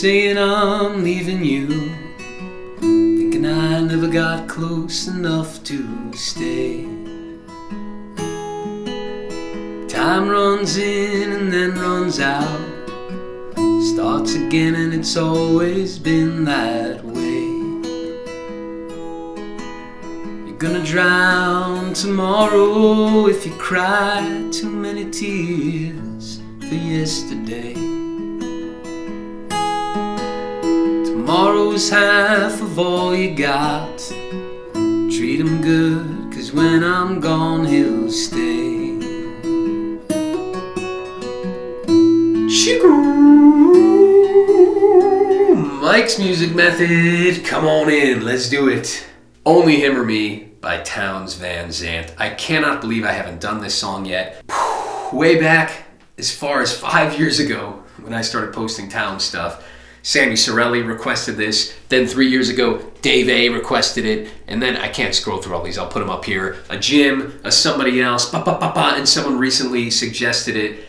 saying I'm leaving you, thinking I never got close enough to stay. Time runs in and then runs out, starts again, and it's always been that way. You're gonna drown tomorrow if you cry too many tears for yesterday. Tomorrow's half of all you got. Treat him good, 'cause when I'm gone he'll stay. Mike's Music Method, come on in, let's do it. Only Him or Me by Townes Van Zandt. I cannot believe I haven't done this song yet. Way back, as far as 5 years ago, when I started posting Townes stuff, Sammy Sorelli requested this. Then 3 years ago, Dave A requested it. And then I can't scroll through all these. I'll put them up here. A Jim, a somebody else, and someone recently suggested it.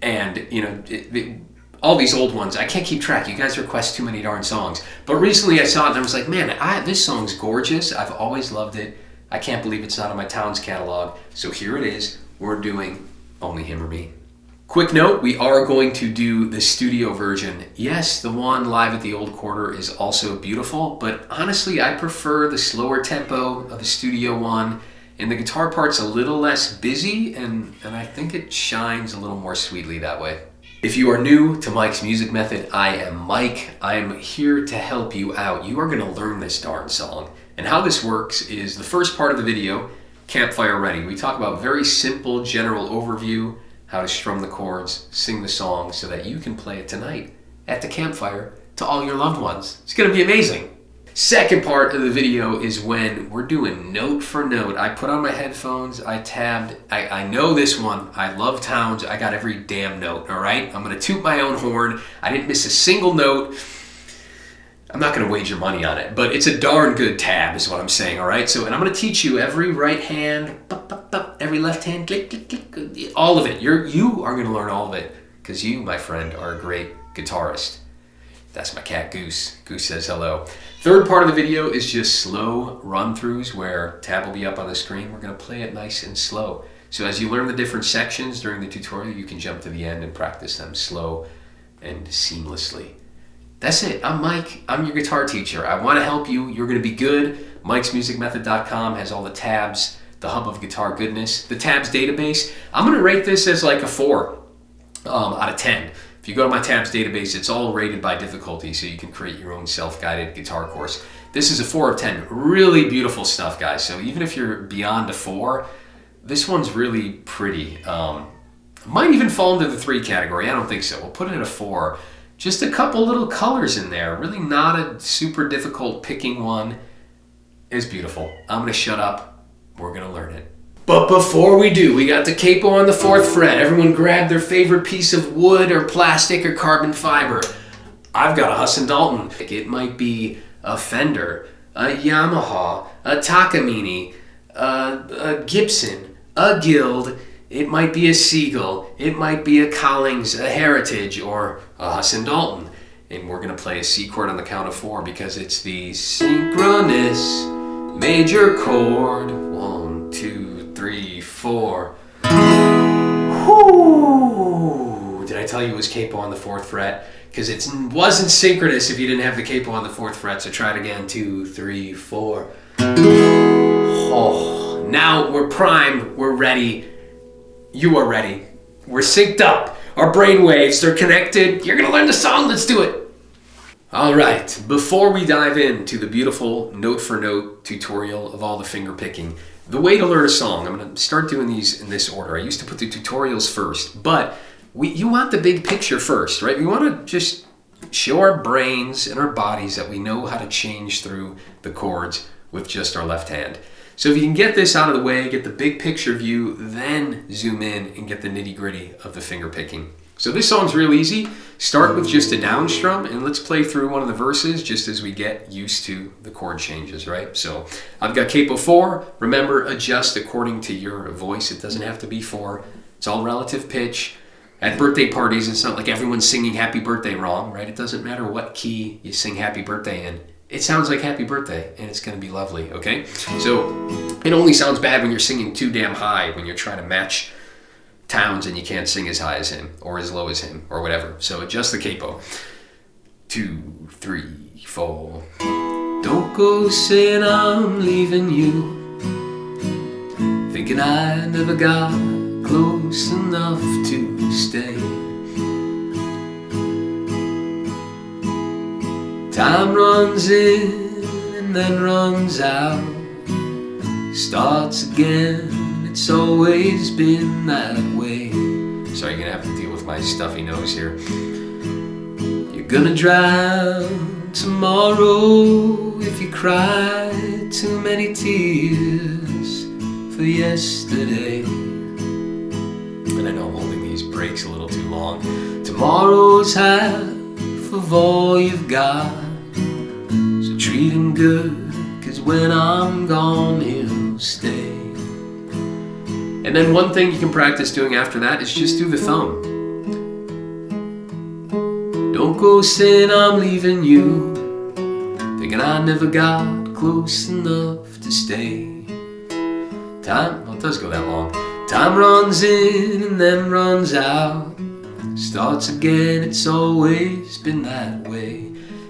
And, you know, all these old ones, I can't keep track. You guys request too many darn songs. But recently I saw it and I was like, man, this song's gorgeous. I've always loved it. I can't believe it's not on my Townes catalog. So here it is. We're doing Only Him or Me. Quick note, we are going to do the studio version. Yes, the one live at the Old Quarter is also beautiful, but honestly, I prefer the slower tempo of the studio one, and the guitar part's a little less busy, and I think it shines a little more sweetly that way. If you are new to Mike's Music Method, I am Mike. I'm here to help you out. You are gonna learn this darn song. And how this works is the first part of the video, Campfire Ready. We talk about very simple general overview, how to strum the chords, sing the song so that you can play it tonight at the campfire to all your loved ones. It's gonna be amazing. Second part of the video is when we're doing note for note. I put on my headphones, I tabbed, I know this one, I love Townes, I got every damn note, all right? I'm gonna toot my own horn. I didn't miss a single note. I'm not gonna wager money on it, but it's a darn good tab is what I'm saying, all right? So, and I'm gonna teach you every right hand, every left hand, click, click, click, all of it. You are gonna learn all of it, because you, my friend, are a great guitarist. That's my cat, Goose. Goose says hello. Third part of the video is just slow run-throughs where tab will be up on the screen. We're gonna play it nice and slow. So as you learn the different sections during the tutorial, you can jump to the end and practice them slow and seamlessly. That's it. I'm Mike. I'm your guitar teacher. I want to help you. You're going to be good. Mike'sMusicMethod.com has all the tabs, the hub of guitar goodness. The tabs database, I'm going to rate this as like a 4 out of 10. If you go to my tabs database, it's all rated by difficulty, so you can create your own self-guided guitar course. This is a 4 of 10. Really beautiful stuff, guys. So even if you're beyond a 4, this one's really pretty. Might even fall into the 3 category. I don't think so. We'll put it at a 4. Just a couple little colors in there. Really not a super difficult picking one. It's beautiful. I'm going to shut up. We're going to learn it. But before we do, we got the capo on the 4th fret. Everyone grab their favorite piece of wood or plastic or carbon fiber. I've got a Huss & Dalton. It might be a Fender, a Yamaha, a Takemine, a Gibson, a Guild. It might be a Siegel, it might be a Collings, a Heritage, or a Huss & Dalton. And we're going to play a C chord on the count of 4 because it's the synchronous major chord. 1, 2, 3, 4. Whoo! Did I tell you it was capo on the 4th fret? Because it wasn't synchronous if you didn't have the capo on the 4th fret. So try it again. 2, 3, 4. Oh, now we're primed. We're ready. You are ready. We're synced up. Our brain waves, they're connected. You're gonna learn the song. Let's do it. All right. Before we dive into the beautiful note for note tutorial of all the finger picking, the way to learn a song, I'm gonna start doing these in this order. I used to put the tutorials first, but you want the big picture first, right? We want to just show our brains and our bodies that we know how to change through the chords with just our left hand. So if you can get this out of the way, get the big picture view, then zoom in and get the nitty gritty of the finger picking. So this song's real easy. Start with just a down strum and let's play through one of the verses just as we get used to the chord changes, right? So I've got capo 4. Remember, adjust according to your voice. It doesn't have to be 4. It's all relative pitch. At birthday parties, it's not like everyone's singing happy birthday wrong, right? It doesn't matter what key you sing happy birthday in. It sounds like happy birthday, and it's going to be lovely, okay? So it only sounds bad when you're singing too damn high, when you're trying to match Towns and you can't sing as high as him or as low as him or whatever. So adjust the capo. 2, 3, 4. Don't go saying I'm leaving you, thinking I never got close enough to stay. Time runs in and then runs out, starts again, it's always been that way. Sorry, you're gonna have to deal with my stuffy nose here. You're gonna drown tomorrow if you cry too many tears for yesterday. And I know I'm holding these breaks a little too long. Tomorrow's half of all you've got, so treat him good, 'cause when I'm gone he'll stay. And then one thing you can practice doing after that is just do the thumb. Don't go saying I'm leaving you, thinking I never got close enough to stay. Time, well, it does go that long. Time runs in and then runs out, starts again, it's always been that way.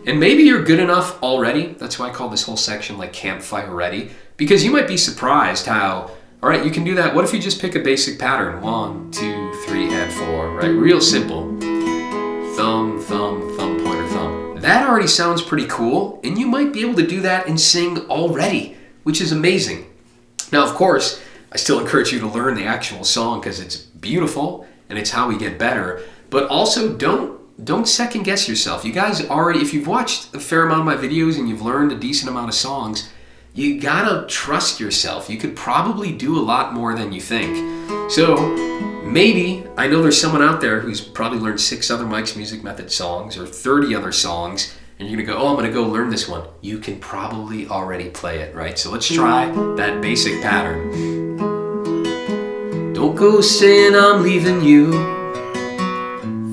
And maybe you're good enough already. That's why I call this whole section like Campfire Ready, because you might be surprised how, all right, you can do that. What if you just pick a basic pattern? 1, 2, 3, and 4, right? Real simple. Thumb, thumb, thumb, pointer, thumb. That already sounds pretty cool, and you might be able to do that and sing already, which is amazing. Now, of course, I still encourage you to learn the actual song because it's beautiful and it's how we get better. But also, don't second guess yourself. You guys already, if you've watched a fair amount of my videos and you've learned a decent amount of songs, you gotta trust yourself. You could probably do a lot more than you think. So maybe, I know there's someone out there who's probably learned 6 other Mike's Music Method songs or 30 other songs, and you're gonna go, oh, I'm gonna go learn this one. You can probably already play it, right? So let's try that basic pattern. Don't go saying I'm leaving you,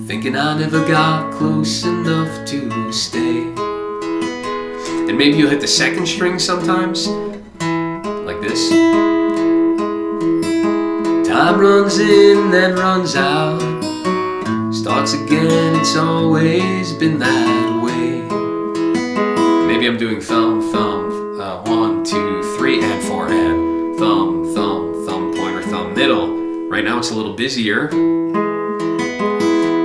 thinking I never got close enough to stay. And maybe you'll hit the second string sometimes, like this. Time runs in, then runs out, starts again, it's always been that way. Maybe I'm doing thumb, thumb, 1, 2, 3, and 4, and thumb, thumb, thumb, pointer, thumb, middle. Right now it's a little busier.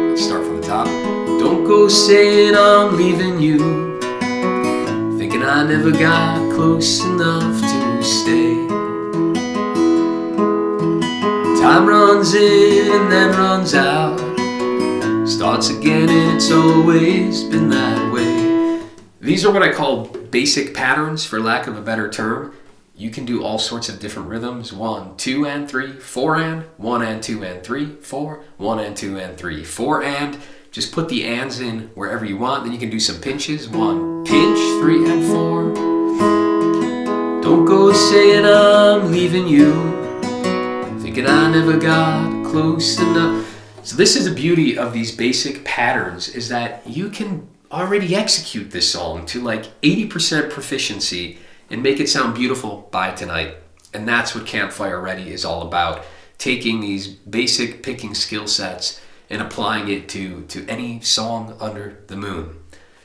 Let's start from the top. Don't go saying I'm leaving you, thinking I never got close enough to stay. Time runs in and then runs out, starts again and it's always been that way. These are what I call basic patterns, for lack of a better term. You can do all sorts of different rhythms. 1, 2, and 3, 4, and 1, and 2, and 3, 4, 1, and 2, and 3, 4, and. Just put the ands in wherever you want. Then you can do some pinches. 1, pinch, 3, and 4. Don't go saying I'm leaving you, thinking I never got close enough. So this is the beauty of these basic patterns, is that you can already execute this song to like 80% proficiency and make it sound beautiful by tonight. And that's what Campfire Ready is all about. Taking these basic picking skill sets and applying it to any song under the moon.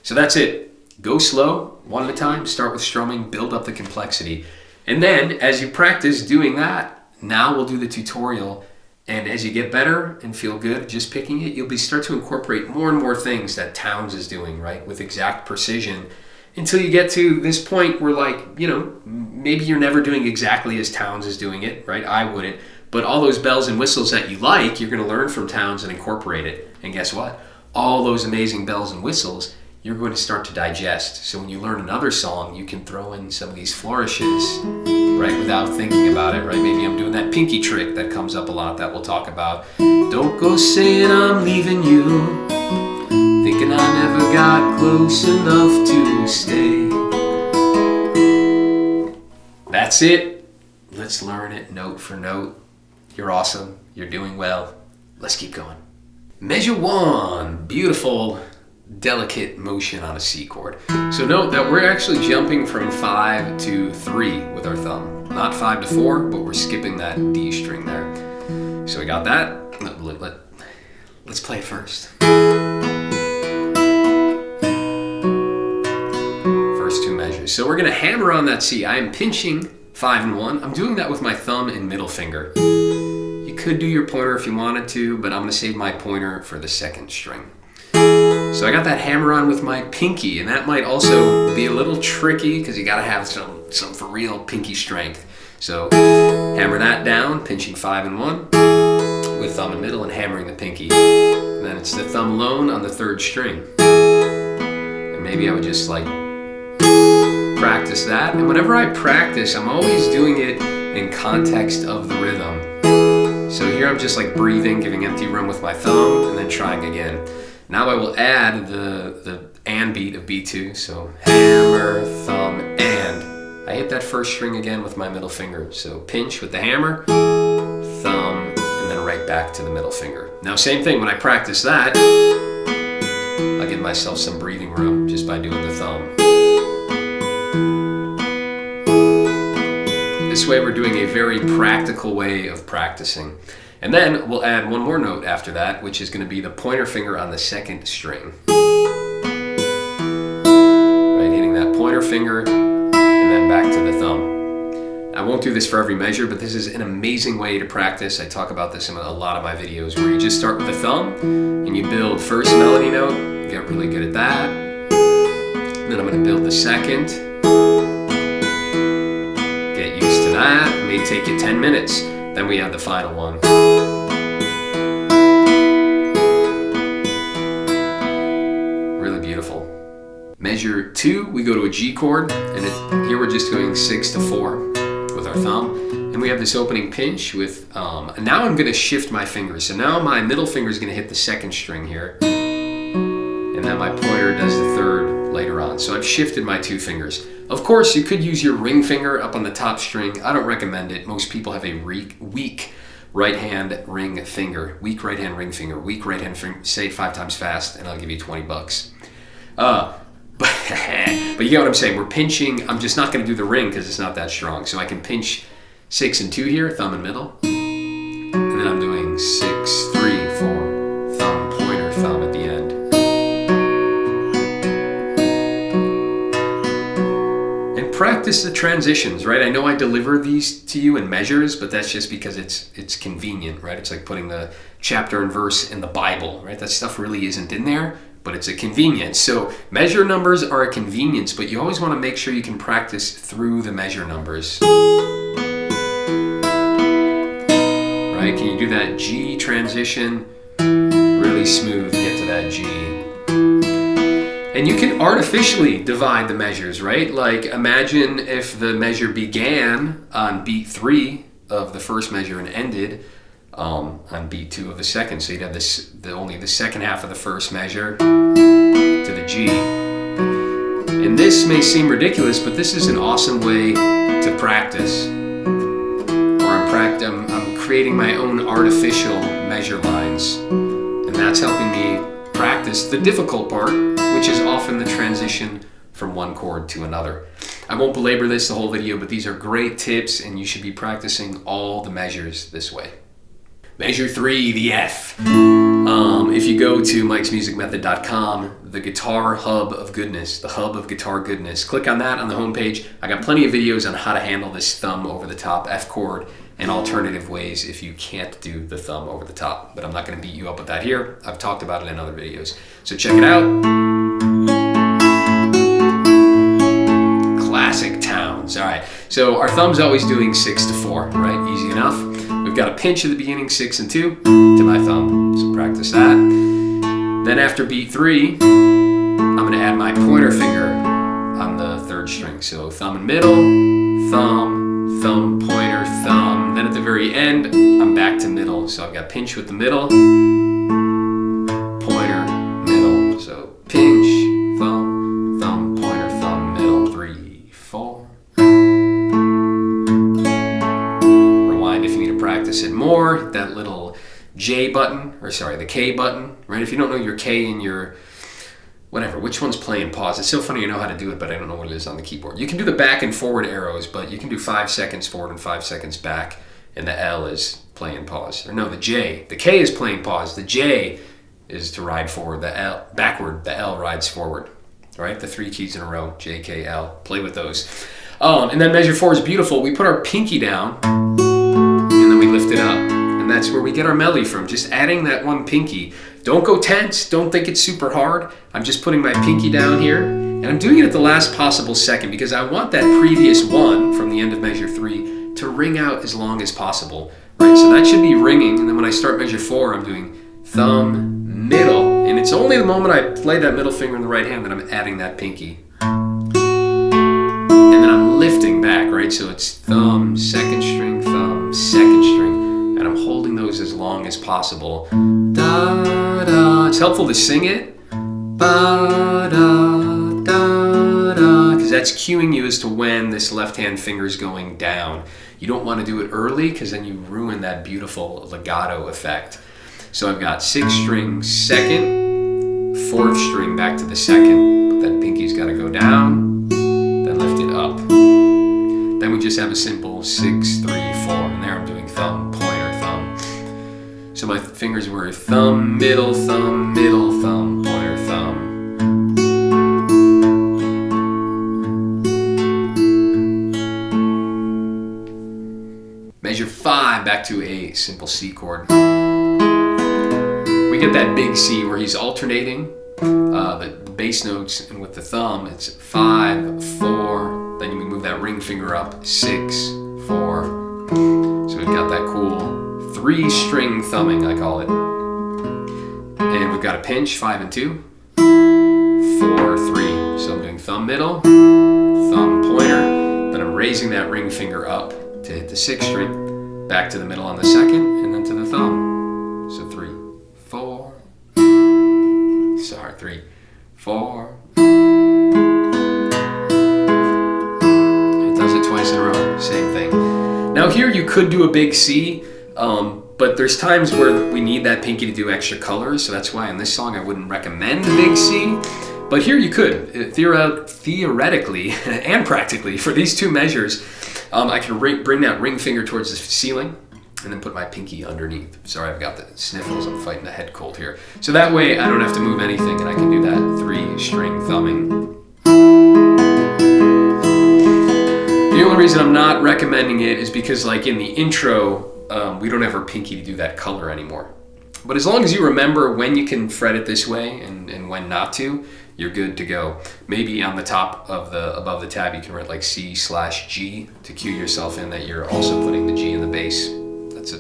So that's it. Go slow, one at a time, start with strumming, build up the complexity. And then as you practice doing that, now we'll do the tutorial. And as you get better and feel good just picking it, you'll start to incorporate more and more things that Townes is doing, right? With exact precision, until you get to this point where, like, you know, maybe you're never doing exactly as Townes is doing it, right? I wouldn't. But all those bells and whistles that you like, you're going to learn from Townes and incorporate it. And guess what? All those amazing bells and whistles, you're going to start to digest. So when you learn another song, you can throw in some of these flourishes, right, without thinking about it, right? Maybe I'm doing that pinky trick that comes up a lot that we'll talk about. Don't go saying I'm leaving you, thinking I never got close enough to stay. That's it. Let's learn it note for note. You're awesome. You're doing well. Let's keep going. Measure 1, beautiful, delicate motion on a C chord. So note that we're actually jumping from 5 to 3 with our thumb. Not 5 to 4, but we're skipping that D string there. So we got that. Let's play it first. First two measures. So we're gonna hammer on that C. I am pinching 5 and 1. I'm doing that with my thumb and middle finger. You could do your pointer if you wanted to, but I'm gonna save my pointer for the second string. So I got that hammer on with my pinky, and that might also be a little tricky because you gotta have some for real pinky strength. So hammer that down, pinching 5 and 1 with thumb and middle and hammering the pinky. And then it's the thumb alone on the third string. And maybe I would just like practice that. And whenever I practice, I'm always doing it in context of the rhythm. So here I'm just like breathing, giving empty room with my thumb, and then trying again. Now I will add the and beat of B2, so hammer, thumb, and. I hit that first string again with my middle finger. So pinch with the hammer, thumb, and then right back to the middle finger. Now same thing, when I practice that, I'll give myself some breathing room just by doing the thumb. This way we're doing a very practical way of practicing. And then we'll add one more note after that, which is going to be the pointer finger on the second string. Right, hitting that pointer finger, and then back to the thumb. I won't do this for every measure, but this is an amazing way to practice. I talk about this in a lot of my videos, where you just start with the thumb, and you build first melody note, get really good at that. And then I'm going to build the second. Get used to that. It may take you 10 minutes. Then we have the final one. Really beautiful. Measure 2, we go to a G chord, and here we're just doing 6 to 4 with our thumb. And we have this opening pinch with, and now I'm gonna shift my fingers. So now my middle finger is gonna hit the second string here, and then my pointer does the third later on. So I've shifted my two fingers. Of course, you could use your ring finger up on the top string. I don't recommend it. Most people have a weak right hand ring finger. Weak right hand ring finger. Weak right hand finger. Say it 5 times fast, and I'll give you $20. But you get what I'm saying. We're pinching. I'm just not going to do the ring because it's not that strong. So I can pinch 6 and 2 here, thumb and middle. And then I'm doing 6, 3, 4, thumb, pointer, thumb at the end. And practice the transitions, right? I know I deliver these to you in measures, but that's just because it's convenient, right? It's like putting the chapter and verse in the Bible, right? That stuff really isn't in there, but it's a convenience. So measure numbers are a convenience, but you always want to make sure you can practice through the measure numbers. Right? Can you do that G transition really smooth, get to that G? And you can artificially divide the measures, right? Like imagine if the measure began on beat 3 of the first measure and ended on beat 2 of the second. So you'd have only the second half of the first measure to the G. And this may seem ridiculous, but this is an awesome way to practice. Or I'm creating my own artificial measure lines. And that's helping me practice the difficult part, which is often the transition from one chord to another. I won't belabor this the whole video, but these are great tips, and you should be practicing all the measures this way. Measure 3, the F. If you go to mikesmusicmethod.com, the guitar hub of goodness, the hub of guitar goodness, click on that on the homepage. I got plenty of videos on how to handle this thumb over the top F chord and alternative ways if you can't do the thumb over the top. But I'm not going to beat you up with that here. I've talked about it in other videos. So check it out. Classic towns. All right. So our thumb's always doing 6 to 4, right? Easy enough. We've got a pinch at the beginning, 6 and 2 to my thumb. So practice that. Then after beat 3, I'm going to add my pointer finger on the third string. So thumb and middle, thumb, thumb, pointer, thumb. Then at the very end, I'm back to middle. So I've got pinch with the middle, pointer, middle. So pinch, thumb, thumb, pointer, thumb, middle, 3, 4. Rewind if you need to practice it more. That little J button, or sorry, the K button, right? If you don't know your K and your whatever, which one's play and pause? It's so funny you know how to do it, but I don't know what it is on the keyboard. You can do the back and forward arrows, but you can do 5 seconds forward and 5 seconds back, and the L is play and pause. Or no, the K is play and pause. The J is to ride forward. The L backward. The L rides forward. All right, the 3 keys in a row, J, K, L. Play with those. And then measure 4 is beautiful. We put our pinky down, and then we lift it up. And that's where we get our melody from, just adding that one pinky. Don't go tense, don't think it's super hard. I'm just putting my pinky down here, and I'm doing it at the last possible second because I want that previous 1 from the end of measure 3 to ring out as long as possible, right? So that should be ringing, and then when I start measure 4, I'm doing thumb, middle, and it's only the moment I play that middle finger in the right hand that I'm adding that pinky. And then I'm lifting back, right? So it's thumb, 2nd string, thumb, 2nd string. And I'm holding those as long as possible. Da, da. It's helpful to sing it. Ba, da, da, da. Because that's cueing you as to when this left hand finger is going down. You don't want to do it early because then you ruin that beautiful legato effect. So I've got 6th string, 2nd, 4th string back to the 2nd. But that pinky's got to go down, then lift it up. Then we just have a simple 6, 3, 4. And there I'm doing thumb, pointer, thumb. So my fingers were thumb, middle, thumb, pointer, thumb. Measure 5 back to a simple C chord. We get that big C where he's alternating the bass notes, and with the thumb it's 5, 4, then you move that ring finger up, 6, 4. So we've got that cool 3-string thumbing, I call it. And we've got a pinch, 5 and 2, 4, 3. So I'm doing thumb middle, thumb pointer, then I'm raising that ring finger up to hit the 6th string, back to the middle on the 2nd, and then to the thumb. So 3, 4, 3, 4. It does it twice in a row, same thing. Now here you could do a big C, but there's times where we need that pinky to do extra colors, so that's why in this song I wouldn't recommend the big C. But here you could, theoretically and practically, for these 2 measures, I can bring that ring finger towards the ceiling and then put my pinky underneath. Sorry, I've got the sniffles, I'm fighting the head cold here. So that way I don't have to move anything and I can do that 3-string thumbing. The only reason I'm not recommending it is because, like in the intro, we don't have our pinky to do that color anymore. But as long as you remember when you can fret it this way and when not to, you're good to go. Maybe on the top of above the tab you can write like C/G to cue yourself in that you're also putting the G in the bass.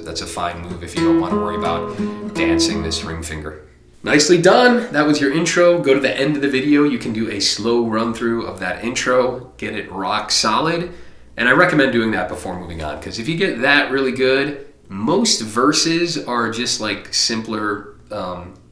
That's a fine move if you don't want to worry about dancing this ring finger. Nicely done. That was your intro. Go to the end of the video. You can do a slow run through of that intro. Get it rock solid. And I recommend doing that before moving on, because if you get that really good, most verses are just like simpler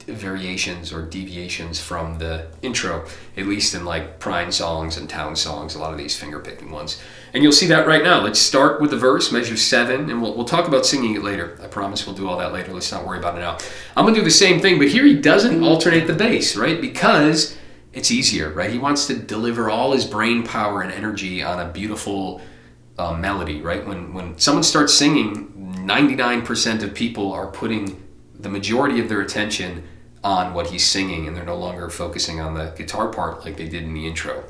variations or deviations from the intro, at least in like Prine songs and Town songs, a lot of these finger picking ones. And you'll see that right now. Let's start with the verse, measure 7, and we'll talk about singing it later. I promise we'll do all that later. Let's not worry about it now. I'm gonna do the same thing, but here he doesn't alternate the bass, right? Because it's easier, right? He wants to deliver all his brain power and energy on a beautiful melody, right? When someone starts singing, 99% of people are putting the majority of their attention on what he's singing, and they're no longer focusing on the guitar part like they did in the intro.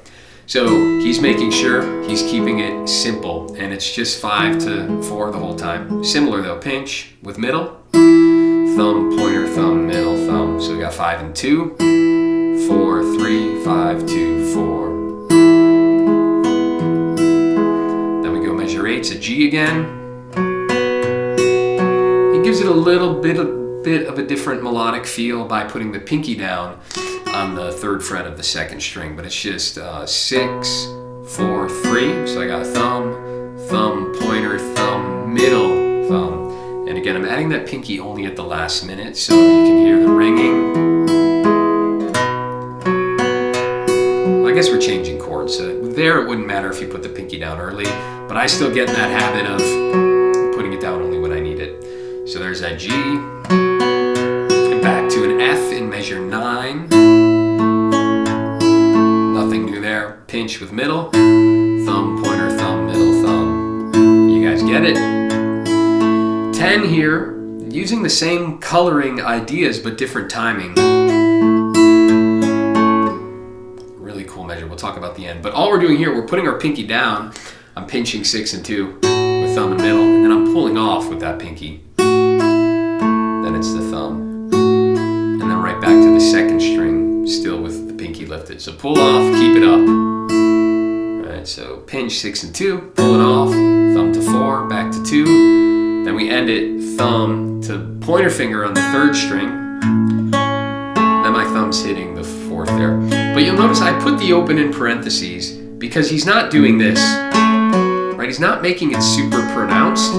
So he's making sure he's keeping it simple, and it's just 5 to 4 the whole time. Similar though, pinch with middle, thumb, pointer, thumb, middle, thumb. So we got 5 and 2, 4, 3, 5, 2, 4. Then we go measure 8, it's a G again. He gives it a little bit of a different melodic feel by putting the pinky down on the 3rd fret of the 2nd string, but it's just 6, 4, 3. So I got thumb, thumb, pointer, thumb, middle, thumb. And again, I'm adding that pinky only at the last minute so you can hear the ringing. Well, I guess we're changing chords. So there it wouldn't matter if you put the pinky down early, but I still get in that habit of putting it down only when I need it. So there's that G. to an F in measure 9. Nothing new there. Pinch with middle. Thumb, pointer, thumb, middle, thumb. You guys get it? 10 here, using the same coloring ideas but different timing. Really cool measure. We'll talk about the end. But all we're doing here, we're putting our pinky down. I'm pinching 6 and 2 with thumb and middle, and then I'm pulling off with that pinky. Then it's the thumb. And then right back to the second string, still with the pinky lifted. So pull off, keep it up. All right, so pinch 6 and 2, pull it off, thumb to 4, back to 2. Then we end it thumb to pointer finger on the 3rd string. Then my thumb's hitting the 4th there. But you'll notice I put the open in parentheses because he's not doing this. Right? He's not making it super pronounced,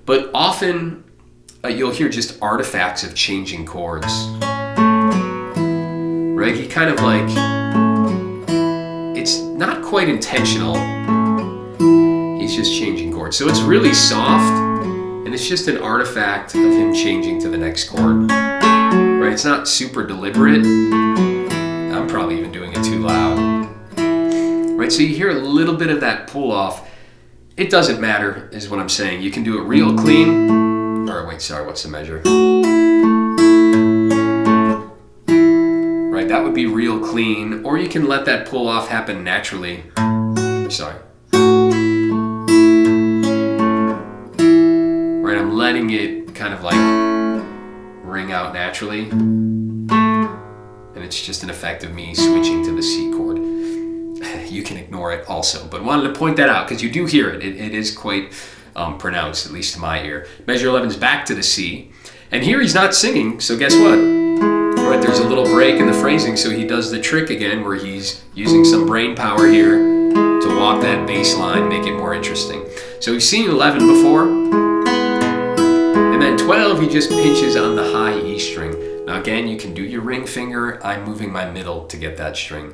but often you'll hear just artifacts of changing chords. Right? He kind of like, it's not quite intentional. He's just changing chords. So it's really soft, and it's just an artifact of him changing to the next chord. Right? It's not super deliberate. I'm probably even doing it too loud. Right? So you hear a little bit of that pull off. It doesn't matter, is what I'm saying. You can do it real clean. Or wait, sorry, what's the measure? Right, that would be real clean. Or you can let that pull off happen naturally. Sorry. Right, I'm letting it kind of like ring out naturally. And it's just an effect of me switching to the C chord. You can ignore it also, but wanted to point that out because you do hear it. It is quite pronounced, at least to my ear. Measure 11 is back to the C, and here he's not singing, so guess what? Right, there's a little break in the phrasing, so he does the trick again where he's using some brain power here to walk that bass line, make it more interesting. So we've seen 11 before, and then 12 he just pinches on the high E string. Now again, you can do your ring finger. I'm moving my middle to get that string.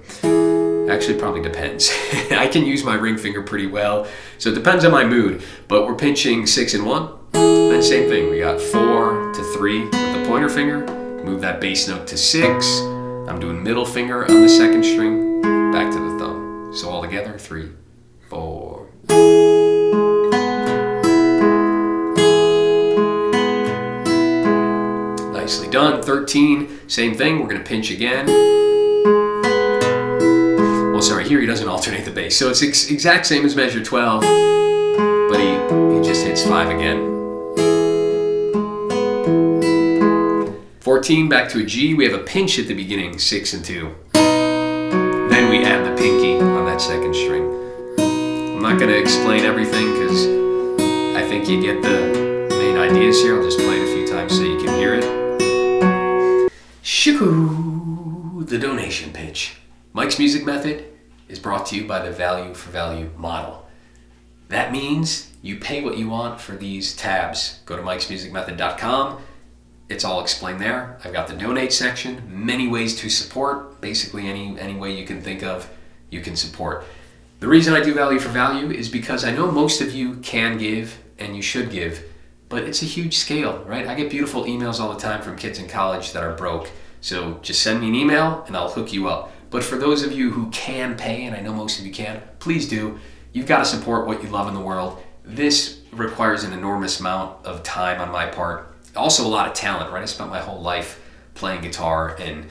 Actually, probably depends. I can use my ring finger pretty well, so it depends on my mood. But we're pinching 6 and 1. Then same thing, we got 4 to 3 with the pointer finger. Move that bass note to 6. I'm doing middle finger on the 2nd string, back to the thumb. So all together, 3, 4. Nicely done. 13, same thing. We're gonna pinch again. Well, sorry, here he doesn't alternate the bass. So it's exact same as measure 12, but he just hits 5 again. 14, back to a G. We have a pinch at the beginning, 6 and 2. Then we add the pinky on that 2nd string. I'm not going to explain everything because I think you get the main ideas here. I'll just play it a few times so you can hear it. Shoo, the donation pitch. Mike's Music Method is brought to you by the value for value model. That means you pay what you want for these tabs. Go to mikesmusicmethod.com. It's all explained there. I've got the donate section, many ways to support. Basically any way you can think of, you can support. The reason I do value for value is because I know most of you can give and you should give, but it's a huge scale, right? I get beautiful emails all the time from kids in college that are broke. So just send me an email and I'll hook you up. But for those of you who can pay, and I know most of you can, please do. You've got to support what you love in the world. This requires an enormous amount of time on my part. Also a lot of talent, right? I spent my whole life playing guitar and,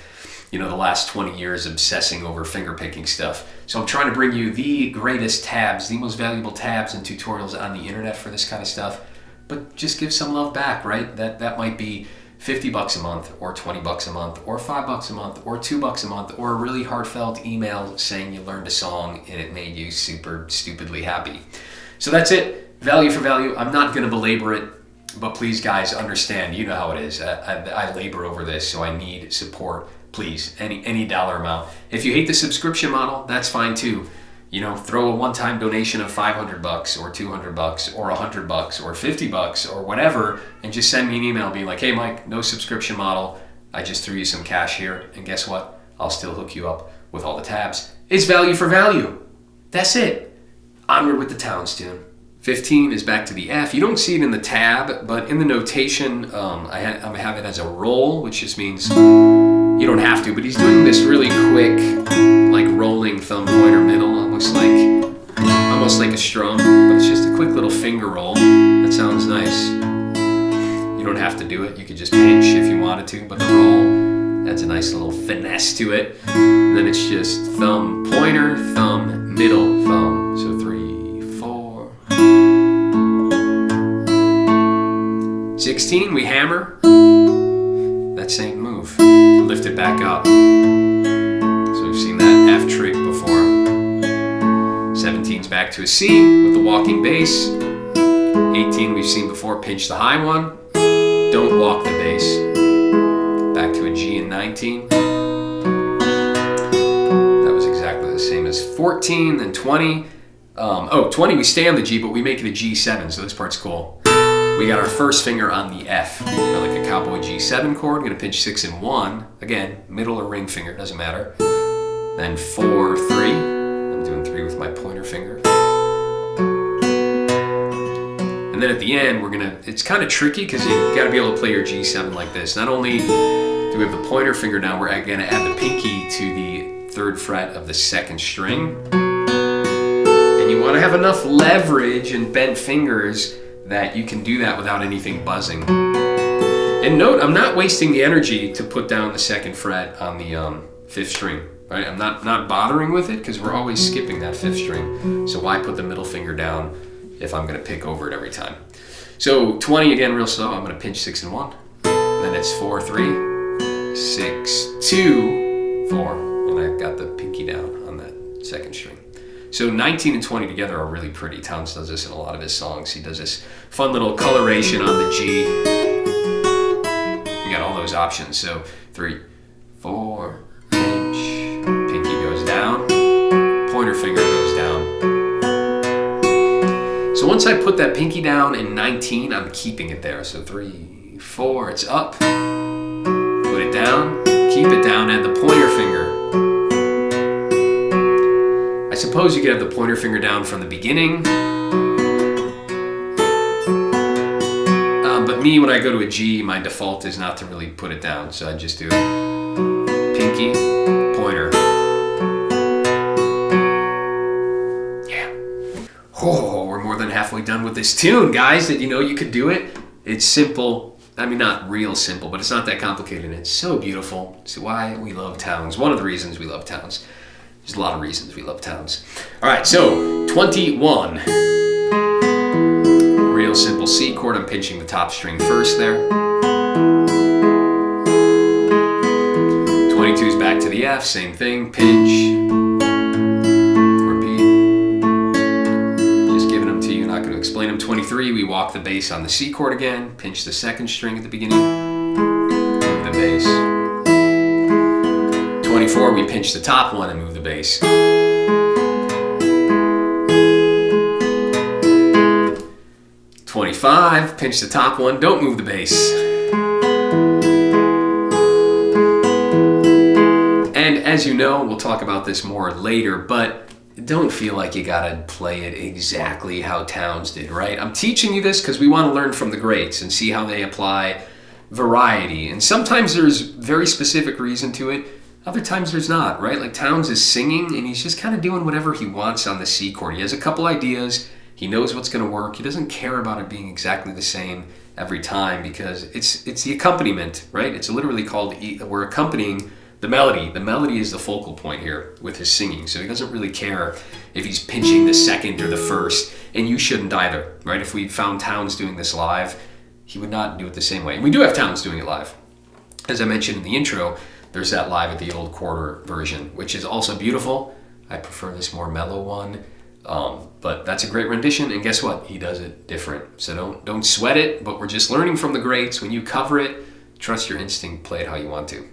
the last 20 years obsessing over fingerpicking stuff. So I'm trying to bring you the greatest tabs, the most valuable tabs and tutorials on the internet for this kind of stuff. But just give some love back, right? That might be $50 a month or $20 a month or $5 a month or $2 a month or a really heartfelt email saying you learned a song and it made you super stupidly happy. So that's it. Value for value. I'm not going to belabor it, but please guys understand, you know how it is. I labor over this, so I need support. Please, any dollar amount. If you hate the subscription model, that's fine too. Throw a one-time donation of $500 or $200 or $100 or $50 or whatever, and just send me an email being like, hey Mike, no subscription model. I just threw you some cash here, and guess what? I'll still hook you up with all the tabs. It's value for value. That's it. Onward with the Towns tune. 15 is back to the F. You don't see it in the tab, but in the notation, I have it as a roll, which just means you don't have to, but he's doing this really quick, like rolling thumb pointer middle, almost like a strum, but it's just a quick little finger roll. That sounds nice. You don't have to do it. You could just pinch if you wanted to, but the roll adds a nice little finesse to it. And then it's just thumb pointer, thumb, middle, thumb. So 3, 4. 16, we hammer. That same move. Lift it back up. So we've seen that F trick before. 17's back to a C with the walking bass. 18 we've seen before, pinch the high one. Don't walk the bass. Back to a G in 19. That was exactly the same as 14, then 20. 20 we stay on the G, but we make it a G7, so this part's cool. We got our first finger on the F, like a cowboy G7 chord. I'm gonna pinch 6 and 1. Again, middle or ring finger, doesn't matter. Then 4, 3. I'm doing 3 with my pointer finger. And then at the end, it's kind of tricky because you gotta be able to play your G7 like this. Not only do we have the pointer finger down, we're gonna add the pinky to the 3rd fret of the 2nd string. And you wanna have enough leverage and bent fingers that you can do that without anything buzzing. And note, I'm not wasting the energy to put down the 2nd fret on the 5th string. Right? I'm not bothering with it because we're always skipping that 5th string. So why put the middle finger down if I'm gonna pick over it every time? So 20 again, real slow. I'm gonna pinch 6 and 1. Then it's 4, 3, 6, 2, 4, and I got the pinky down on that 2nd string. So 19 and 20 together are really pretty. Townes does this in a lot of his songs. He does this fun little coloration on the G. You got all those options. So 3, 4, pinch, pinky goes down, pointer finger goes down. So once I put that pinky down in 19, I'm keeping it there. So 3, 4, it's up, put it down, keep it down, add the pointer finger. I suppose you could have the pointer finger down from the beginning. But me, when I go to a G, my default is not to really put it down. So I just do pinky, pointer. Yeah. Oh, we're more than halfway done with this tune, guys. Did you know you could do it? It's simple. I mean, not real simple, but it's not that complicated. It's so beautiful. It's why we love Townes. One of the reasons we love Townes. There's a lot of reasons we love Townes. All right, so 21. Real simple C chord. I'm pinching the top string first there. 22 is back to the F, same thing. Pinch, repeat. Just giving them to you, not going to explain them. 23, we walk the bass on the C chord again. Pinch the 2nd string at the beginning. Move the bass. 24, we pinch the top one and move the bass. 25, pinch the top one, don't move the bass. And as you know, we'll talk about this more later, but don't feel like you gotta play it exactly how Townes did, right? I'm teaching you this because we want to learn from the greats and see how they apply variety. And sometimes there's very specific reason to it. Other times there's not, right? Like Townes is singing and he's just kind of doing whatever he wants on the C chord. He has a couple ideas. He knows what's going to work. He doesn't care about it being exactly the same every time because it's the accompaniment, right? It's literally called, we're accompanying the melody. The melody is the focal point here with his singing. So he doesn't really care if he's pinching the 2nd or the 1st, and you shouldn't either, right? If we found Townes doing this live, he would not do it the same way. And we do have Townes doing it live. As I mentioned in the intro, there's that live at the old quarter version, which is also beautiful. I prefer this more mellow one, but that's a great rendition. And guess what? He does it different. So don't sweat it, but we're just learning from the greats. When you cover it, trust your instinct, play it how you want to.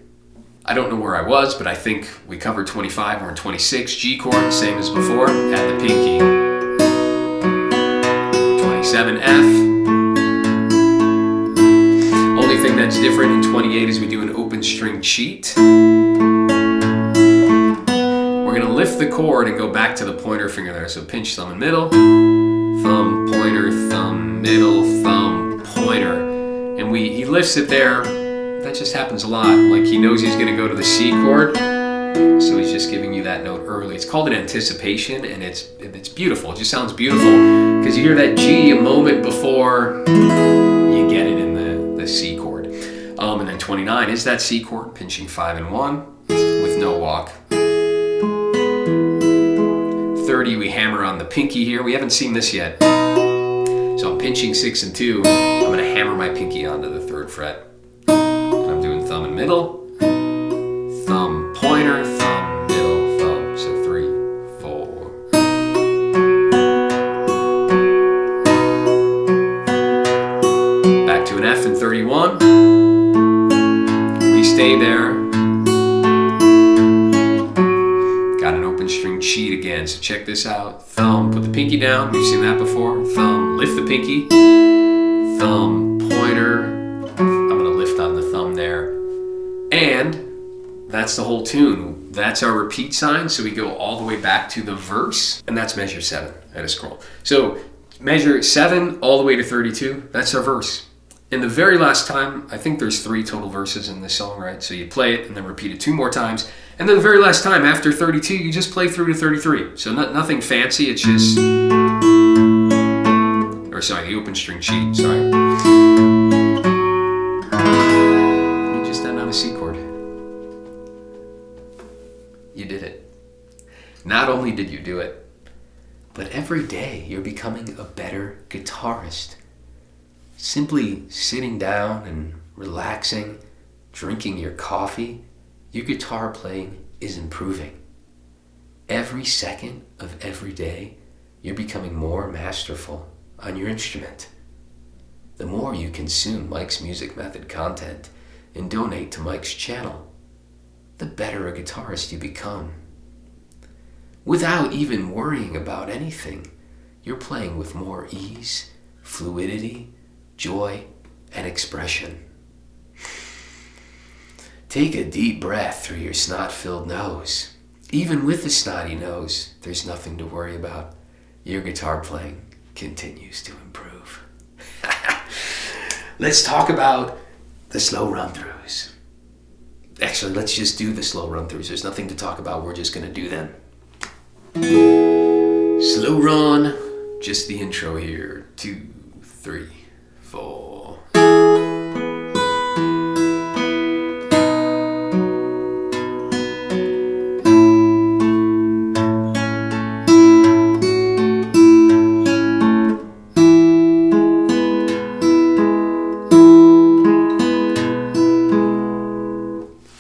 I don't know where I was, but I think we covered 25. We're in 26, G chord, same as before, add the pinky. 27, F. Only thing that's different in 28 is we do an open string cheat. We're gonna lift the chord and go back to the pointer finger there. So pinch thumb and middle, thumb, pointer, lifts it there, that just happens a lot. Like he knows he's gonna go to the C chord, so he's just giving you that note early. It's called an anticipation, and it's beautiful. It just sounds beautiful because you hear that G a moment before you get it in the C chord. And then 29 is that C chord, pinching 5 and 1 with no walk. 30, we hammer on the pinky here. We haven't seen this yet. So I'm pinching 6 and 2. I'm gonna hammer my pinky onto the 3rd fret. And I'm doing thumb and middle, thumb pointer, thumb middle, thumb. So 3, 4. Back to an F in 31. We stay there. Got an open string cheat again, so check this out. Thumb, put the pinky down, we've seen that before. Thumb, lift the pinky. Thumb, pointer. I'm gonna lift on the thumb there. And that's the whole tune. That's our repeat sign, so we go all the way back to the verse, and that's measure 7. I had to scroll. So measure 7 all the way to 32, that's our verse. And the very last time, I think there's 3 total verses in this song, right? So you play it and then repeat it 2 more times. And then the very last time, after 32, you just play through to 33. So nothing fancy, it's just... Or sorry, the open string cheat, sorry. You just end on a C chord. You did it. Not only did you do it, but every day you're becoming a better guitarist. Simply sitting down and relaxing, drinking your coffee, your guitar playing is improving. Every second of every day, you're becoming more masterful on your instrument. The more you consume Mike's Music Method content and donate to Mike's channel, the better a guitarist you become. Without even worrying about anything, you're playing with more ease, fluidity, joy, and expression. Take a deep breath through your snot-filled nose. Even with a snotty nose, there's nothing to worry about. Your guitar playing continues to improve. Let's talk about the slow run-throughs. Actually, let's just do the slow run-throughs. There's nothing to talk about. We're just going to do them. Slow run, just the intro here. 2, 3, 4.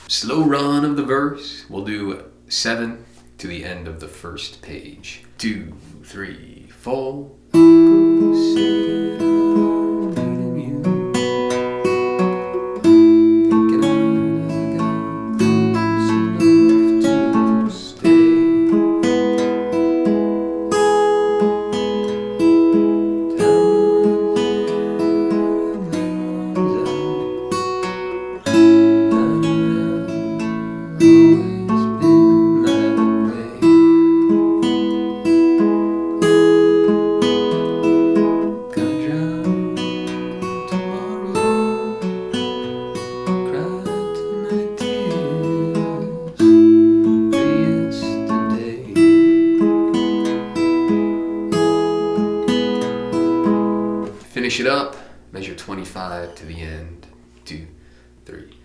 Slow run of the verse. We'll do 7 to the end of the first page. 2, 3, 4. Finish it up, measure 25 to the end. 2, 3.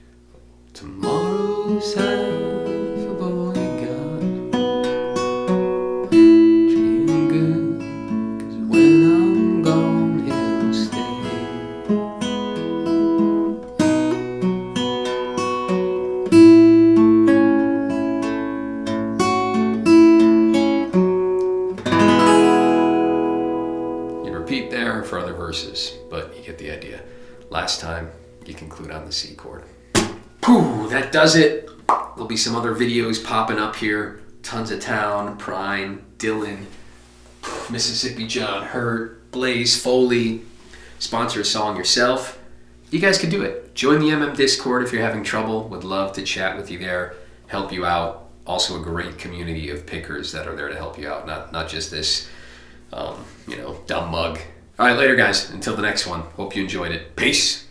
Tomorrow's half of all you got. Dreaming good, 'cause when I'm gone, he'll stay. You repeat there for other verses, but you get the idea. Last time, you conclude on the C chord. Whew, that does it. There'll be some other videos popping up here. Tons of Town, Prime, Dylan, Mississippi John Hurt, Blaze Foley. Sponsor a song yourself. You guys can do it. Join the MM Discord if you're having trouble. Would love to chat with you there, help you out. Also a great community of pickers that are there to help you out. Not just this, dumb mug. All right, later guys. Until the next one. Hope you enjoyed it. Peace.